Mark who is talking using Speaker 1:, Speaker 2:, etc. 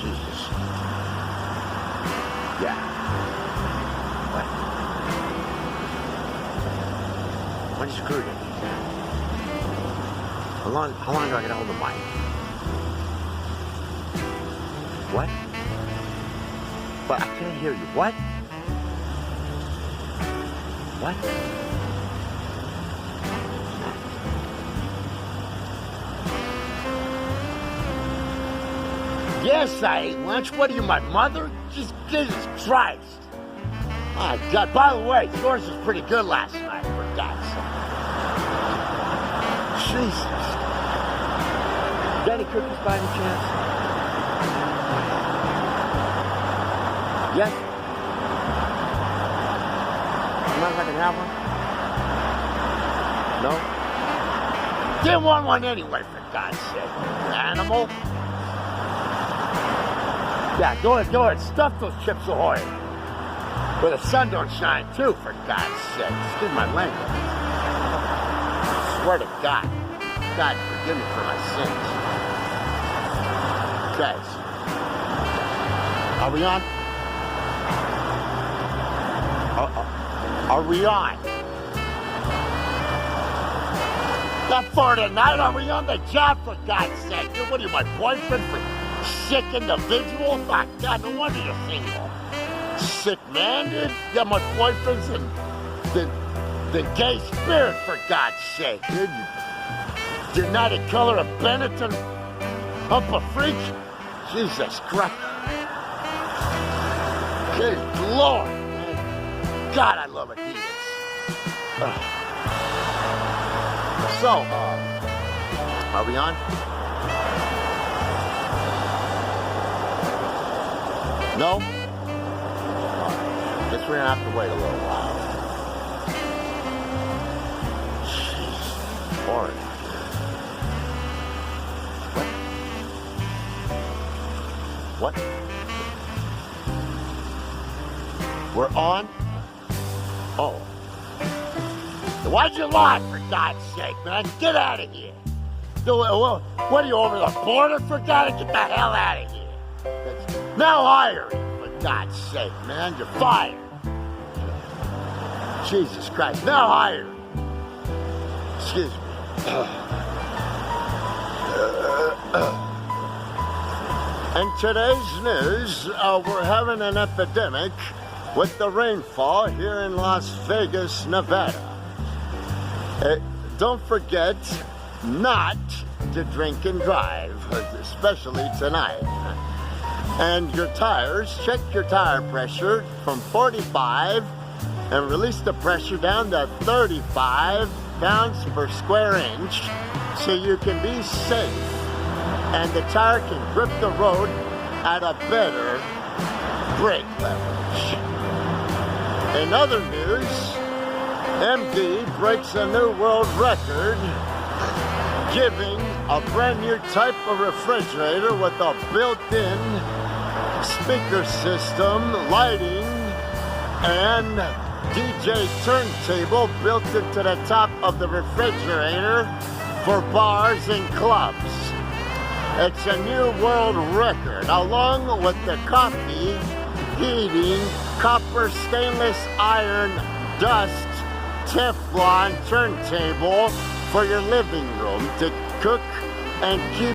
Speaker 1: Jesus. Yeah. What? What is screwed in? How long do I get hold of the mic? What? But I can't hear you. What? What? Yes, I ate lunch. What are you, my mother? Just Jesus Christ. My God. By the way, yours was pretty good last night, for God's sake. Jesus. Got any cookies by any chance? Yes? You mind if I can have one? No? Didn't want one anyway, for God's sake. Animal. Yeah, go ahead. Stuff those Chips Ahoy. Where the sun don't shine, too, for God's sake. Excuse my language. I swear to God. God, forgive me for my sins. Guys. Are we on? Are we on? Not for tonight. Are we on the job, for God's sake? Dude, what are you, my boyfriend? Sick individual? My God, no wonder you're single. Sick man, dude. Yeah, my boyfriend's the gay spirit, for God's sake, dude. You're not a color of Benetton hump a freak? Jesus Christ. Good Lord, man. God, I love Adidas. So, are we on? No? Guess we're gonna have to wait a little while. Jeez, boring. What? We're on? Oh. Why'd you lie, for God's sake, man? Get out of here. What are you, over the border, for God? Get the hell out of here. Now hiring, for God's sake, man. You're fired. Jesus Christ. Now hiring. Excuse me. In today's news, we're having an epidemic with the rainfall here in Las Vegas, Nevada. Don't forget not to drink and drive, especially tonight. And your tires, check your tire pressure from 45 and release the pressure down to 35 pounds per square inch so you can be safe and the tire can grip the road at a better brake leverage. In other news, MD breaks a new world record, giving a brand new type of refrigerator with a built-in speaker system, lighting, and DJ turntable built into the top of the refrigerator for bars and clubs. It's a new world record, along with the coffee, heating, copper, stainless iron, dust, Teflon turntable for your living room to cook and keep